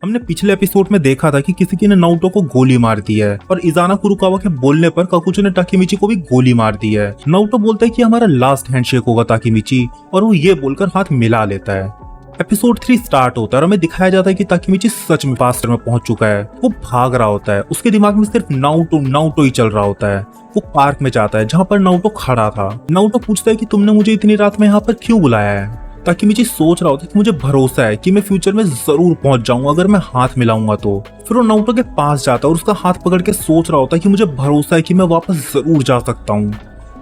हमने पिछले एपिसोड में देखा था कि किसी ने नारुतो को गोली मार दी है और इज़ाना कुरुकावा के बोलने पर काकुचो ने ताकेमिची को भी गोली मार दी है। नारुतो बोलता है कि हमारा लास्ट हैंडशेक होगा ताकेमिची, और वो ये बोलकर हाथ मिला लेता है। एपिसोड 3 स्टार्ट होता है और हमें दिखाया जाता है कि ताकेमिची सच में पास्ट में पहुंच चुका है। वो भाग रहा होता है, उसके दिमाग में सिर्फ नारुतो ही चल रहा होता है। वो पार्क में जाता है जहाँ पर नारुतो खड़ा था। नारुतो पूछता है कि तुमने मुझे इतनी रात में यहाँ पर क्यों बुलाया है। ताकेमिची सोच रहा होता है कि मुझे भरोसा है कि मैं फ्यूचर में जरूर पहुंच जाऊंगा अगर मैं हाथ मिलाऊंगा तो। फिर वो नारुतो के पास जाता है और उसका हाथ पकड़ के सोच रहा होता है कि मुझे भरोसा है कि मैं वापस जरूर जा सकता हूँ,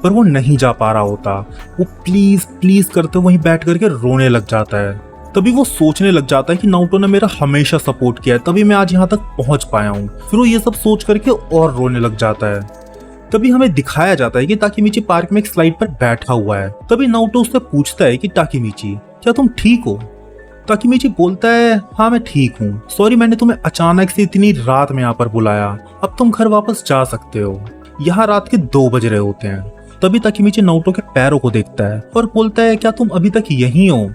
पर वो नहीं जा पा रहा होता। वो प्लीज प्लीज करते वहीं बैठ करके रोने लग जाता है। तभी वो सोचने लग जाता है कि नारुतो ने मेरा हमेशा सपोर्ट किया है, तभी मैं आज यहाँ तक पहुंच पाया हूँ। फिर वो ये सब सोच करके और रोने लग जाता है। तभी हमें दिखाया जाता है कि ताकेमिची पार्क में एक स्लाइड पर बैठा हुआ है। तभी नारुतो उससे पूछता है कि ताकेमिची, क्या तुम ठीक हो? ताकेमिची बोलता है, हाँ मैं ठीक हूँ, सॉरी मैंने तुम्हें अचानक से इतनी रात में यहाँ पर बुलाया, अब तुम घर वापस जा सकते हो। यहाँ रात के 2 बज रहे होते हैं। तभी ताकेमिची नारुतो के पैरों को देखता है और बोलता है, क्या तुम अभी तक यहीं हो?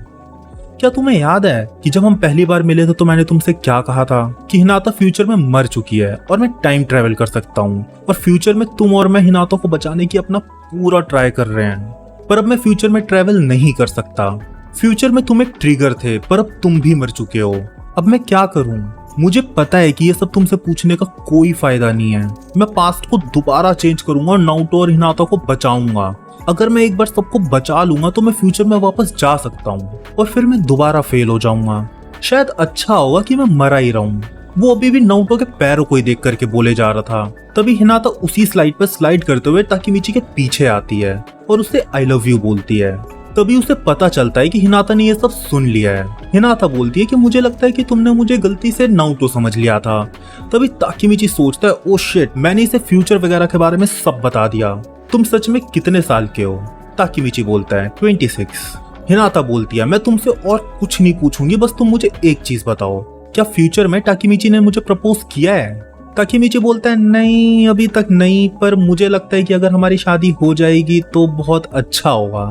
क्या तुम्हें याद है कि जब हम पहली बार मिले थे तो मैंने तुमसे क्या कहा था कि हिनाता फ्यूचर में मर चुकी है और मैं टाइम ट्रेवल कर सकता हूँ, और फ्यूचर में तुम और मैं हिनाता को बचाने की अपना पूरा ट्राई कर रहे हैं, पर अब मैं फ्यूचर में ट्रेवल नहीं कर सकता। फ्यूचर में तुम एक ट्रिगर थे, पर अब तुम भी मर चुके हो। अब मैं क्या करूँ? मुझे पता है कि ये सब तुमसे पूछने का कोई फायदा नहीं है। मैं पास्ट को दोबारा चेंज करूंगा और नारुतो और हिनाता को बचाऊंगा। अगर मैं एक बार सबको बचा लूंगा तो मैं फ्यूचर में वापस जा सकता हूँ, और फिर मैं दोबारा फेल हो जाऊंगा। शायद अच्छा होगा कि मैं मरा ही रहूं। वो अभी भी नारुतो के पैरों को ही देख करके बोले जा रहा था। तभी हिनाता उसी स्लाइड पर स्लाइड करते हुए ताकेमिची के पीछे आती है और उससे आई लव यू बोलती है। तभी उसे पता चलता है कि हिनाता ने ये सब सुन लिया है। हिनाता बोलती है कि मुझे लगता है कि तुमने मुझे गलती से नारुतो समझ लिया था। तभी ताकेमिची सोचता है, ओ शिट, मैंने इसे फ्यूचर वगैरह के बारे में सब बता दिया। तुम सच में कितने साल के हो? ताकेमिची बोलता है 26। हिनाता बोलती है, मैं तुमसे और कुछ नहीं पूछूंगी, बस तुम मुझे एक चीज बताओ, क्या फ्यूचर में ताकेमिची ने मुझे प्रपोज किया है? ताकेमिची बोलता है, नहीं अभी तक नहीं, पर मुझे लगता है कि अगर हमारी शादी हो जाएगी तो बहुत अच्छा होगा।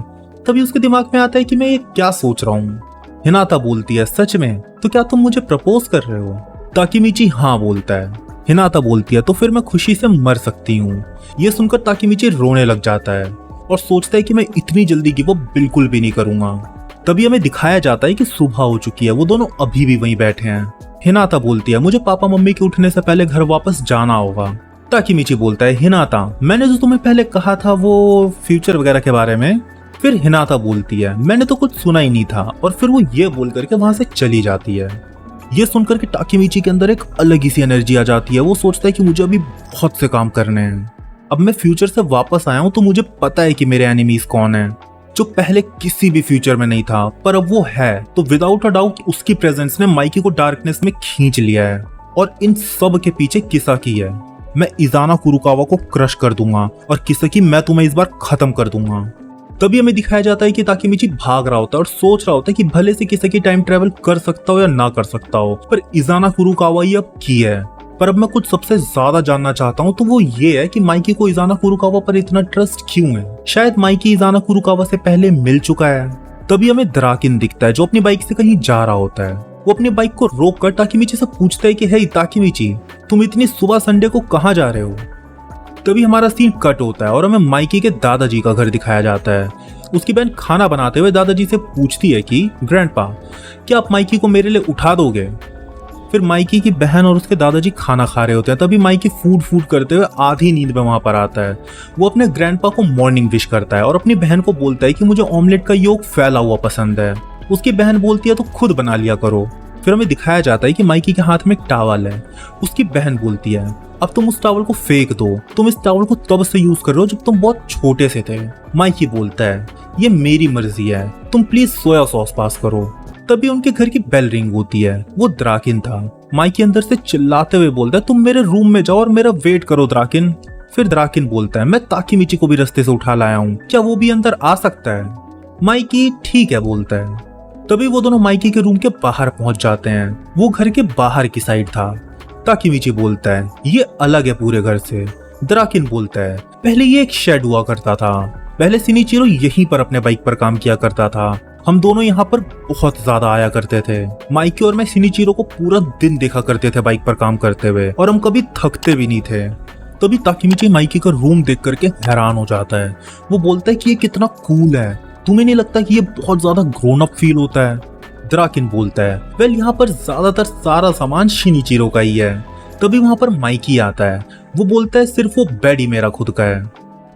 तभी उसके दिमाग में आता है कि मैं ये क्या सोच रहा हूँ। हिनाता बोलती है, सच में? तो क्या तुम मुझे प्रपोज कर रहे हो? ताकेमिची हाँ बोलता है। हिनाता बोलती है, तो फिर मैं खुशी से मर सकती हूँ। ये सुनकर ताकेमिची रोने लग जाता है और सोचता है कि मैं इतनी जल्दी गिव अप बिल्कुल भी नहीं करूंगा। तभी हमें दिखाया जाता है कि सुबह हो चुकी है। वो दोनों अभी भी वहीं बैठे हैं। हिनाता बोलती है, मुझे पापा मम्मी के उठने से पहले घर वापस जाना होगा। ताकेमिची बोलता है, हिनाता मैंने जो तुम्हें पहले कहा था वो फ्यूचर वगैरह के बारे में। फिर हिनाता बोलती है, मैंने तो कुछ सुना ही नहीं था, और फिर वो ये बोल करके वहां से चली जाती है। ये सुनकर के ताकेमिची के अंदर एक अलग ही सी एनर्जी आ जाती है। वो सोचता है कि मुझे अभी बहुत से काम करने हैं। अब मैं फ्यूचर से वापस आया हूं तो मुझे पता है कि मेरे एनिमीज कौन है, जो पहले किसी भी फ्यूचर में नहीं था पर अब वो है। तो विदाउट अ डाउट उसकी प्रेजेंस ने माइकी को डार्कनेस में खींच लिया है, और इन सब के पीछे किसाकी है। मैं इज़ाना कुरुकावा को क्रश कर दूंगा और किसाकी मैं तुम्हें इस बार खत्म कर दूंगा। तभी हमें दिखाया जाता है कि ताकेमिची भाग रहा होता है और सोच रहा होता है कि भले से किसाकी टाइम ट्रेवल कर सकता हो या ना कर सकता हो, पर इज़ाना कुरुकावा ही अब की है। पर अब मैं कुछ सबसे ज्यादा जानना चाहता हूँ, तो वो ये है कि माइकी को इज़ाना कुरुकावा पर इतना ट्रस्ट क्यों है। शायद माइकी इज़ाना कुरुकावा से पहले मिल चुका है। तभी हमें द्राकिन दिखता है जो अपनी बाइक से कहीं जा रहा होता है। वो अपनी बाइक को रोक कर ताकेमिची से पूछता है कि हे ताकेमिची, तुम इतनी सुबह संडे को कहाँ जा रहे हो? तभी हमारा सीन कट होता है और हमें माइकी के दादाजी का घर दिखाया जाता है। उसकी बहन खाना बनाते हुए दादाजी से पूछती है कि ग्रैंडपा, क्या आप माइकी को मेरे लिए उठा दोगे? फिर माइकी की बहन और उसके दादाजी खाना खा रहे होते हैं। तभी माइकी फूड करते हुए आधी नींद में वहां पर आता है। वो अपने ग्रैंडपा को मॉर्निंग विश करता है और अपनी बहन को बोलता है कि मुझे ऑमलेट का योग फैला हुआ पसंद है। उसकी बहन बोलती है, तो खुद बना लिया करो। फिर हमें दिखाया जाता है कि माइकी के हाथ में एक टॉवल है। उसकी बहन बोलती है, अब तुम उस टॉवल को फेंक दो, तुम इस टॉवल को तब से यूज कर रहे हो जब तुम बहुत छोटे से थे। माइकी बोलता है, ये मेरी मर्जी है, तुम प्लीज सोया सॉस पास करो। तभी उनके घर की बेल रिंग होती है। वो द्राकिन था। माइकी अंदर से चिल्लाते हुए बोलता है, तुम मेरे रूम में जाओ और मेरा वेट करो द्राकिन। फिर द्राकिन बोलता है, मैं ताकेमिची को भी रास्ते से उठा लाया हूँ, क्या वो भी अंदर आ सकता है? माइकी ठीक है बोलता है। तभी वो दोनों माइकी के रूम के बाहर पहुंच जाते हैं। वो घर के बाहर की साइड था। ताकेमिची बोलता है, ये अलग है पूरे घर से। द्राकिन बोलता है, पहले ये एक शेड हुआ करता था, पहले सिनिचिरो यहीं पर अपने बाइक पर काम किया करता था। हम दोनों यहाँ पर बहुत ज्यादा आया करते थे। माइकी और मैं शिनिचिरो को पूरा दिन देखा करते थे बाइक पर काम करते हुए, और हम कभी थकते भी नहीं थे। तभी ताकेमिची माइकी का रूम देख करके हैरान हो जाता है। वो बोलता है कि ये कितना कूल है, तुम्हें नहीं लगता कि ये बहुत ज्यादा ग्रोन अप फील होता है? द्राकिन बोलता है, वेल यहाँ पर ज्यादातर सारा सामान शिनिचिरो का ही है। तभी वहां पर माइकी आता है। वो बोलता है सिर्फ वो बेड ही मेरा खुद का है।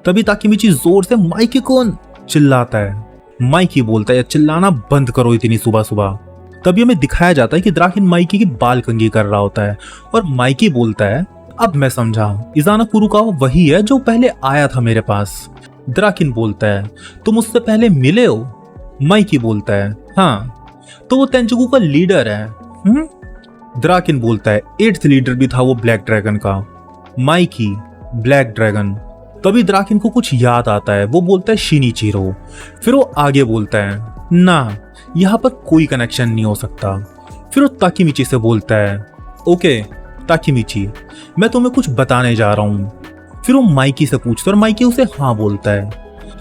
तभी ताकेमिची जोर से माइकी कौन चिल्लाता है। माइकी बोलता है चिल्लाना बंद करो इतनी सुबह सुबह। तभी हमें दिखाया जाता है कि द्राकिन माइकी की बाल कंघी कर रहा होता है, और माइकी बोलता है अब मैं समझा, इजाना कुरुकावा वही है जो पहले आया था मेरे पास। द्राकिन बोलता है तुम उससे पहले मिले हो? माइकी बोलता है हाँ, तो वो तेंजुकु का लीडर है। द्राकिन बोलता है 8th लीडर भी था वो ब्लैक ड्रैगन का। Mikey black dragon. तभी द्राकिन को कुछ याद आता है। वो बोलता है शिनिचिरो। फिर वो आगे बोलता है ना, यहाँ पर कोई कनेक्शन नहीं हो सकता। फिर वो ताकेमिची से बोलता है ओके ताकेमिची, मैं तुम्हें कुछ बताने जा रहा हूँ। फिर वो माइकी से पूछता है और माइकी उसे हाँ बोलता है।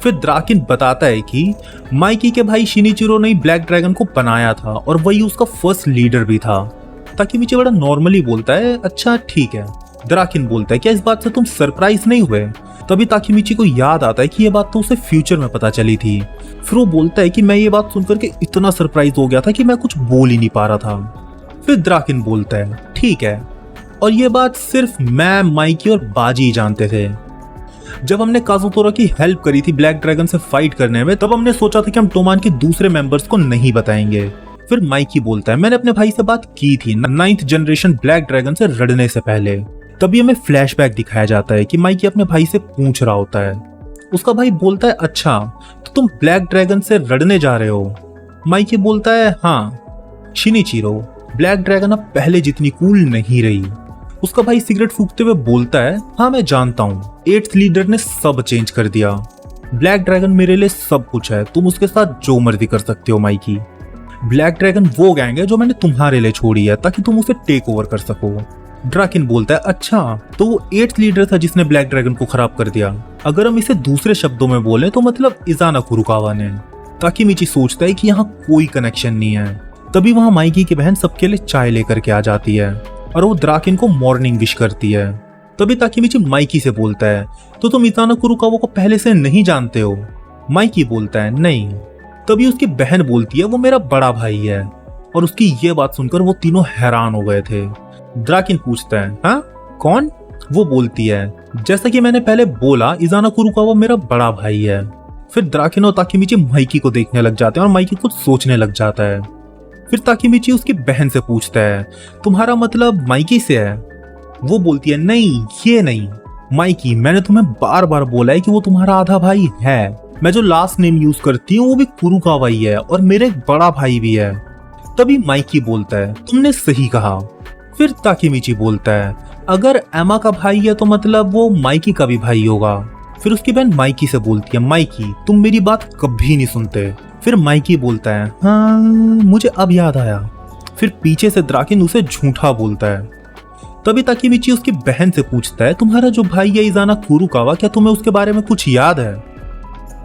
फिर द्राकिन बताता है कि माइकी के भाई शिनिचिरो ने ब्लैक ड्रैगन को बनाया था और वही उसका फर्स्ट लीडर भी था। ताकेमिची बड़ा नॉर्मली बोलता है अच्छा ठीक है। द्राकिन बोलता है क्या इस बात से तुम सरप्राइज नहीं हुए? तभी ताकेमिची को याद आता है कि ये बात तो उसे फ्यूचर में पता चली थी। फिर वो बोलता है कि मैं ये बात सुनकर के इतना सरप्राइज हो गया था कि मैं कुछ बोल ही नहीं पा रहा था। फिर द्राकिन बोलता है ठीक है, और ये बात सिर्फ मैं, माइकी और बाजी ही जानते थे। जब हमने काजुतोरा की हेल्प करी थी ब्लैक ड्रैगन से फाइट करने में, तब हमने सोचा था कि हम टोमान के दूसरे मेंबर्स को नहीं बताएंगे। फिर माइकी बोलता है मैंने अपने भाई से बात की थी 9th जनरेशन ब्लैक ड्रैगन से लड़ने से पहले। तभी हमें फ्लैशबैक दिखाया जाता है कि माइकी अपने भाई से पूछ रहा होता है। उसका भाई बोलता है अच्छा, तो तुम ब्लैक ड्रैगन से लड़ने जा रहे हो? माइकी बोलता है हाँ शिनिचिरो, ब्लैक ड्रैगन अब पहले जितनी कूल नहीं रही। उसका भाई सिगरेट फूकते हुए बोलता है हाँ मैं जानता हूँ, 8th लीडर ने सब चेंज कर दिया। ब्लैक ड्रैगन मेरे लिए सब कुछ है, तुम उसके साथ जो मर्जी कर सकते हो माइकी। ब्लैक ड्रैगन वो गैंग है जो मैंने तुम्हारे लिए छोड़ी है ताकि तुम उसे टेक ओवर कर सको। ड्राकिन बोलता है अच्छा, तो वो 8th लीडर था जिसने ब्लैक ड्रैगन को खराब कर दिया। अगर हम इसे दूसरे शब्दों में बोले तो मतलब इजाना कुरुकावा ने। ताकेमिची सोचता है कि यहाँ कोई कनेक्शन नहीं है। तभी वहां माइकी की बहन सबके लिए चाय लेकर के आ जाती है और वो द्राकिन को मॉर्निंग विश करती है। तभी ताकेमिची माइकी से बोलता है तो तुम इजाना कुरुकावा को पहले से नहीं जानते हो? माइकी बोलता है नहीं। तभी उसकी बहन बोलती है वो मेरा बड़ा भाई है, और उसकी ये बात सुनकर वो तीनों हैरान हो गए थे। द्राकिन पूछता है हाँ कौन? वो बोलती है जैसा कि मैंने पहले बोला, इजाना कुरुकावा मेरा बड़ा भाई है। फिर द्राकिन और ताकेमिची माइकी को देखने लग जाते हैं और माइकी कुछ सोचने लग जाता है। फिर ताकेमिची उसकी बहन से पूछता है तुम्हारा मतलब माइकी से है? वो बोलती है नहीं ये नहीं माइकी, मैंने तुम्हें बार बार बोला है कि वो तुम्हारा आधा भाई है। मैं जो लास्ट नेम यूज करती हूँ वो भी कुरुकावा ही है, और मेरे एक बड़ा भाई भी है। तभी माइकी बोलता है तुमने सही कहा। फिर ताकेमिची बोलता है अगर एमा का भाई है तो मतलब वो माइकी का भी भाई होगा। फिर उसकी बहन माइकी से बोलती है माइकी तुम मेरी बात कभी नहीं सुनते। फिर माइकी बोलता है हाँ मुझे अब याद आया। फिर पीछे से द्राकिन उसे झूठा बोलता है। तभी ताकेमिची उसकी बहन से पूछता है तुम्हारा जो भाई है इजाना कुरुकावा, क्या तुम्हें उसके बारे में कुछ याद है?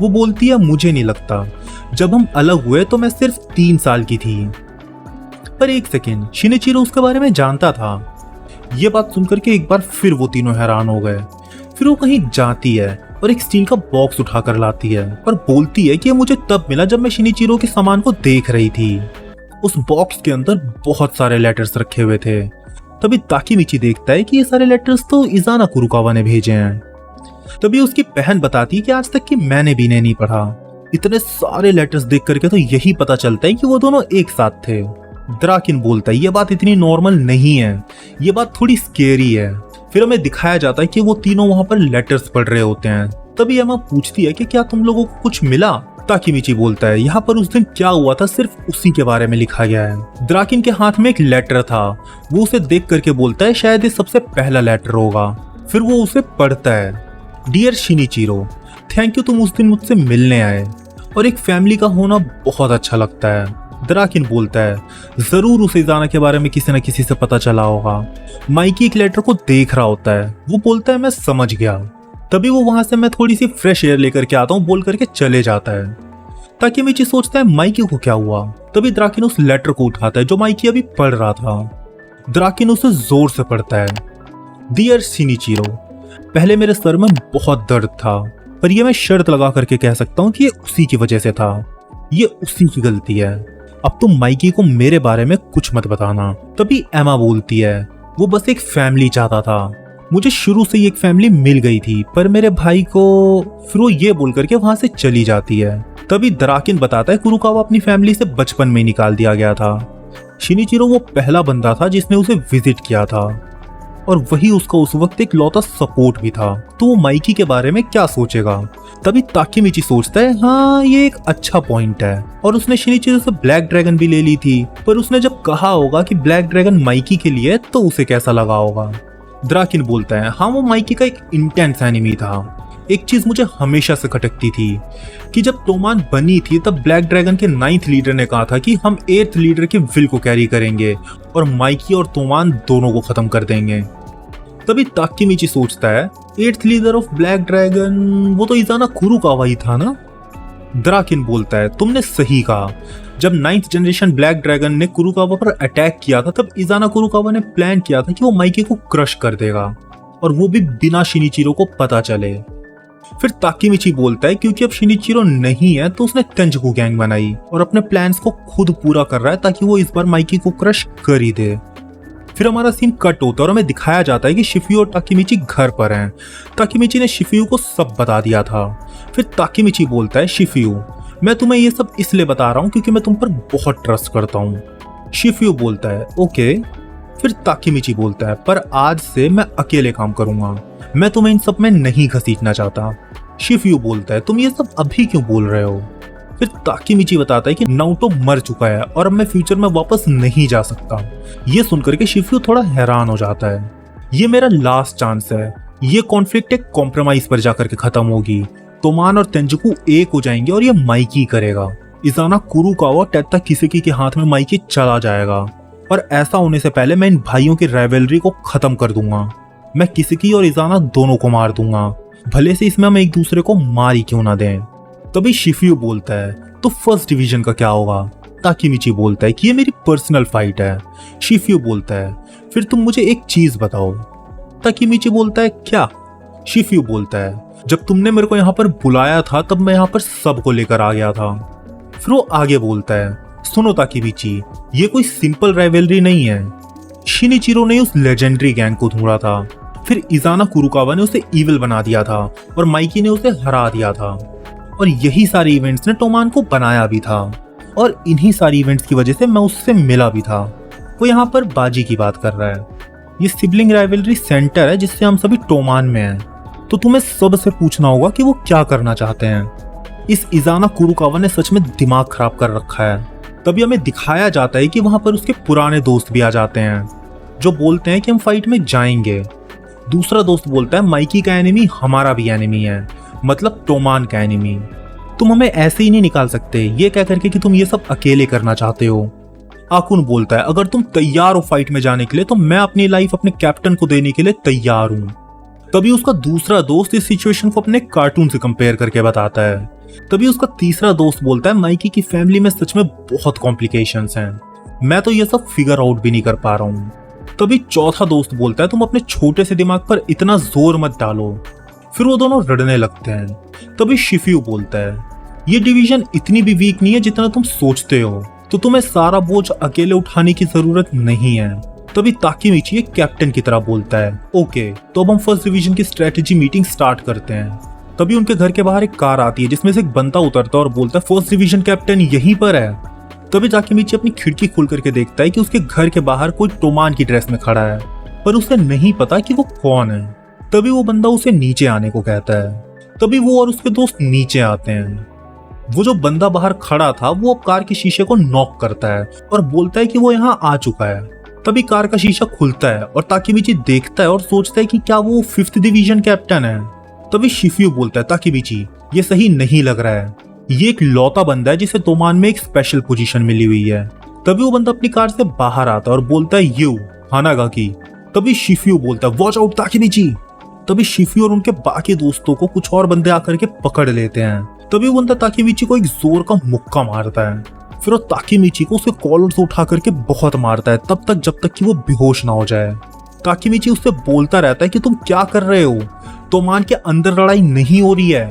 वो बोलती है मुझे नहीं लगता, जब हम अलग हुए तो मैं सिर्फ 3 साल की थी। पर एक सेकेंड, शिनिचिरो उसके बारे में जानता था। ये बात सुनकर के एक बार फिर वो तीनों हैरान हो गए। फिर वो कहीं जाती है और एक स्टील का बॉक्स उठाकर लाती है और बोलती है कि ये मुझे तब मिला जब मैं शिनिचिरो के सामान को देख रही थी। उस बॉक्स के अंदर बहुत सारे लेटर्स रखे हुए थे। तभी ताकेमिची देखता है कि ये सारे लेटर्स तो इजाना कुरुकावा ने भेजे हैं। तभी उसकी बहन बताती है कि आज तक कि मैंने भी नहीं पढ़ा। इतने सारे लेटर्स देख करके तो यही पता चलता है कि वो दोनों एक साथ थे। द्राकिन बोलता है ये बात इतनी नॉर्मल नहीं है, ये बात थोड़ी स्केरी है। फिर हमें दिखाया जाता है कि वो तीनों वहां पर लेटर्स पढ़ रहे होते हैं। तभी एमा पूछती है कि क्या तुम लोगों को कुछ मिला? ताकेमिची बोलता है यहाँ पर उस दिन क्या हुआ था सिर्फ उसी के बारे में लिखा गया है। द्राकिन के हाथ में एक लेटर था। वो उसे देख करके बोलता है शायद ये सबसे पहला लेटर होगा। फिर वो उसे पढ़ता है डियर शिनिचिरो, थैंक यू तुम उस दिन मुझसे मिलने आए, और एक फैमिली का होना बहुत अच्छा लगता है। द्राकिन बोलता है जरूर उसे इजाना के बारे में किसी न किसी से पता चला होगा। माइकी एक लेटर को देख रहा होता है। वो बोलता है मैं समझ गया। तभी वो वहां से मैं थोड़ी सी फ्रेश एयर लेकर के आता हूँ बोल करके चले जाता है। ताकेमिची सोचता है माइकी को क्या हुआ। तभी द्राकिन उस लेटर को उठाता है जो माइकी अभी पढ़ रहा था। द्राकिन उसे जोर से पढ़ता है। डियर शिनिचिरो, पहले मेरे सर में बहुत दर्द था, पर यह मैं शर्त लगा करके कह सकता हूँ कि ये उसी की वजह से था। ये उसी की गलती है। अब तुम माइकी को मेरे बारे में कुछ मत बताना। तभी एमा बोलती है, वो बस एक फैमिली चाहता था। मुझे शुरू से ही एक फैमिली मिल गई थी, पर मेरे भाई को। फिर वो ये बोल करके वहां से चली जाती है। तभी द्राकिन बताता है कुरुकावा अपनी फैमिली से बचपन में ही निकाल दिया गया था। शिनिचिरो वो पहला बंदा था जिसने उसे विजिट किया था, और वही उसका उस वक्त एक लौता सपोर्ट भी था। तो वो माइकी के बारे में क्या सोचेगा। तभी ताकेमिची सोचता है, हाँ ये एक अच्छा पॉइंट है, और उसने शिनिचिरो से ब्लैक ड्रैगन भी ले ली थी। पर उसने जब कहा होगा कि ब्लैक ड्रैगन माइकी के लिए, तो उसे कैसा लगा होगा। द्राकिन बोलता है, हाँ वो माइकी का एक इंटेंस एनिमी था। एक चीज मुझे हमेशा से खटकती थी कि जब तोमान बनी थी तब ब्लैक ड्रैगन के 9th लीडर ने कहा था कि हम 8th लीडर के विल को कैरी करेंगे और माइकी और तोमान दोनों को खत्म कर देंगे। तभी ताकेमिची सोचता है, 8th leader of black dragon, वो तो इज़ाना कुरुकावा ही था ना। द्राकिन बोलता है, तुमने सही कहा। जब 9th जनरेशन ब्लैक ड्रैगन ने कुरुकावा पर अटैक किया था तब इज़ाना कुरुकावा ने प्लान किया था कि वो माइकी को क्रश कर देगा, और वो भी बिना शिनिचिरो को पता चले। फिर ताकेमिची बोलता है, क्योंकि अब शिनिचिरो नहीं है तो उसने तेंजकू गैंग बनाई और अपने प्लान्स को खुद पूरा कर रहा है ताकि वो इस बार माइकी को क्रश कर ही दे। फिर हमारा सीन कट होता है और हमें दिखाया जाता है कि शिफ्यू और ताकेमिची घर पर हैं। ताकेमिची ने शिफ्यू को सब बता दिया था। फिर ताकेमिची बोलता है, शिफ्यू मैं तुम्हें ये सब इसलिए बता रहा हूँ क्योंकि मैं तुम पर बहुत ट्रस्ट करता हूँ। शिफ्यू बोलता है, ओके। फिर ताकेमिची बोलता है, पर आज से मैं अकेले काम करूंगा, मैं तुम्हें इन सब में नहीं घसीटना चाहता। शिफ्यू बोलता है, तुम ये सब अभी क्यों बोल रहे हो। फिर ताकेमिची बताता है कि नारुतो मर चुका है और अब मैं फ्यूचर में वापस नहीं जा सकता। ये सुनकर के शिफ्यू थोड़ा हैरान हो जाता है। ये मेरा लास्ट चांस है, ये कॉन्फ्लिक्ट एक कॉम्प्रोमाइज पर जाकर के खत्म होगी। तोमान और तेंजकू एक हो जाएंगे और ये माइकी करेगा। इज़ाना कुरुकावा टेत्ता किसेकी के हाथ में माइकी चला जाएगा, और ऐसा होने से पहले मैं इन भाइयों की राइवलरी को खत्म कर दूंगा। मैं किसेकी और इज़ाना दोनों को मार दूंगा, भले से इसमें हम एक दूसरे को मार ही क्यों ना दें। तभी शिफ्यू बोलता है, तो फर्स्ट डिवीजन का क्या होगा। ताकेमिची बोलता है कि ये मेरी पर्सनल फाइट है। शिफ्यू बोलता है, फिर तुम मुझे एक चीज बताओ। ताकेमिची बोलता है, क्या। शिफ्यू बोलता है, जब तुमने मेरे को यहाँ पर बुलाया था तब मैं यहाँ पर सबको लेकर आ गया था। फिर वो आगे बोलता है, सुनो ताकेमिची, ये कोई सिंपल राइवलरी नहीं है। शिनिचिरो ने उस लेजेंडरी गैंग को ढूंढा था, फिर इज़ाना कुरुकावा ने उसे इविल बना दिया था और माइकी ने उसे हरा दिया था, और यही सारे इवेंट्स ने टोमान को बनाया भी था, और इन्हीं सारी इवेंट्स की वजह से मैं उससे मिला भी था। वो यहाँ पर बाजी की बात कर रहा है। ये सिबलिंग राइवलरी सेंटर है जिससे हम सभी टोमान में हैं, तो तुम्हें सबसे पूछना होगा कि वो क्या करना चाहते हैं। इस इज़ाना कुरुकावा ने सच में दिमाग खराब कर रखा है। तभी हमें दिखाया जाता है कि वहां पर उसके पुराने दोस्त भी आ जाते हैं जो बोलते हैं कि हम फाइट में जाएंगे। दूसरा दोस्त बोलता है, माइकी का एनिमी हमारा भी एनिमी है, मतलब टोमान का एनिमी। तुम हमें ऐसे ही नहीं निकाल सकते, ये कह करके कि तुम ये सब अकेले करना चाहते हो। आकुन बोलता है, अगर तुम तैयार हो फाइट में जाने के लिए तो मैं अपनी लाइफ अपने कैप्टन को देने के लिए तैयार हूँ। तभी उसका दूसरा दोस्त इस सिचुएशन को अपने कार्टून से कंपेयर करके बताता है। तभी उसका तीसरा दोस्त बोलता है, माइकी की फैमिली में सच में बहुत कॉम्प्लिकेशंस हैं, मैं तो ये सब फिगर आउट भी नहीं कर पा रहा हूँ। तभी चौथा दोस्त बोलता है, तुम अपने छोटे से दिमाग पर इतना जोर मत डालो। फिर वो दोनों रड़ने लगते हैं। तभी शिफ्यू बोलता है, ये डिवीजन इतनी भी वीक नहीं है जितना तुम सोचते हो, तो तुम्हें सारा बोझ अकेले उठाने की जरूरत नहीं है। तभी ताकेमिची एक कैप्टन की तरह बोलता है, ओके तो अब हम फर्स्ट डिवीजन की स्ट्रेटेजी मीटिंग स्टार्ट करते हैं। तभी उनके घर के बाहर एक कार आती है जिसमें से एक बंदा उतरता है और बोलता है, फर्स्ट डिवीजन कैप्टन यहीं पर है। तभी ताकेमिची अपनी खिड़की खोल करके देखता है कि उसके घर के बाहर कोई टोमान की ड्रेस में खड़ा है, पर उसे नहीं पता कि वो कौन है। तभी वो बंदा उसे नीचे आने को कहता है। तभी वो और उसके दोस्त नीचे आते हैं। वो जो बंदा बाहर खड़ा था वो कार के शीशे को नॉक करता है और बोलता है कि वो यहाँ आ चुका है। तभी कार का शीशा खुलता है और ताकेमिची देखता है और सोचता है कि क्या वो 5th डिवीजन कैप्टन है। तभी शिफ्यू बोलता है, ताकेमिची ये सही नहीं लग रहा है, ये एक लौता बंदा है जिसे तोमान में एक स्पेशल पोजीशन मिली हुई है। तभी वो बंदा अपनी कार से बाहर आता है और बोलता है, यू हानागाकी। तभी शिफ्यू बोलता है, वॉच आउट ताकेमिची। तभी शिफ्यू और उनके बाकी दोस्तों को कुछ और बंदे आकर के पकड़ लेते हैं। तभी वो बंदा ताकेमिची को एक जोर का मुक्का मारता है। फिर वो ताकेमिची को उसके कॉलर से उठा करके बहुत मारता है, तब तक जब तक कि वो बेहोश ना हो जाए। ताकेमिची उससे बोलता रहता है कि तुम क्या कर रहे हो, तोमान के अंदर लड़ाई नहीं हो रही है।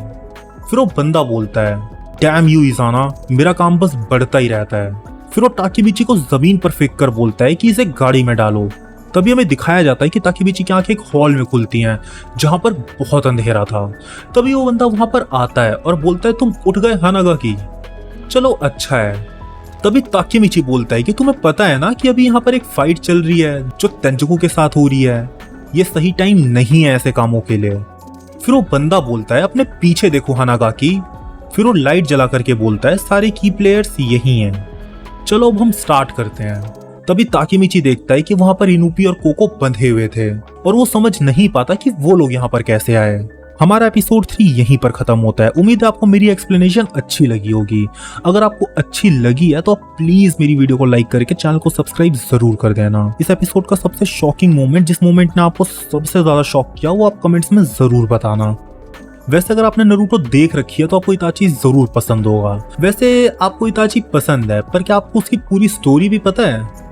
फिर वो बंदा बोलता है, डैम यू इजाना, मेरा काम बस बढ़ता ही रहता है। फिर वो ताकेमिची को जमीन पर फेंक कर बोलता है कि इसे गाड़ी में डालो। तभी हमें दिखाया जाता है कि ताकेमिची की आंखें एक हॉल में खुलती हैं जहां पर बहुत अंधेरा था। तभी वो बंदा वहां पर आता है और बोलता है, तुम उठ गए हानागाकी, चलो अच्छा है। तभी ताकेमिची बोलता है कि तुम्हें पता है ना कि अभी यहाँ पर एक फाइट चल रही है जो तेंजुकू के साथ हो रही है, ये सही टाइम नहीं है ऐसे कामों के लिए। फिर वो बंदा बोलता है, अपने पीछे देखो हानागाकी। फिर वो लाइट जला करके बोलता है, सारे की प्लेयर्स यही हैं, चलो अब हम स्टार्ट करते हैं। तभी ताकेमिची देखता है कि वहां पर इनुपी और कोको बंधे हुए थे और वो समझ नहीं पाता कि वो लोग यहाँ पर कैसे आए। हमारा एपिसोड 3 यहीं पर खत्म होता है। उम्मीद है आपको मेरी एक्सप्लेनेशन अच्छी लगी होगी। अगर आपको अच्छी लगी है तो आप प्लीज मेरी वीडियो को लाइक करके चैनल को सब्सक्राइब जरूर कर देना। इस एपिसोड का सबसे शॉकिंग मोमेंट, जिस मोमेंट ने आपको सबसे ज्यादा शॉक किया, वो आप कमेंट्स में जरूर बताना। वैसे अगर आपने नारुतो देख रखी है तो आपको इताची जरूर पसंद होगा। वैसे आपको इताची पसंद है, पर क्या आपको उसकी पूरी स्टोरी भी पता है?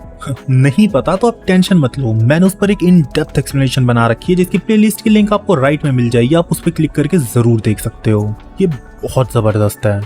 नहीं पता तो आप टेंशन मत लो, मैंने उस पर एक इन डेप्थ एक्सप्लेनेशन बना रखी है जिसकी प्लेलिस्ट की लिंक आपको राइट में मिल जाएगी। आप उस पर क्लिक करके जरूर देख सकते हो, ये बहुत जबरदस्त है।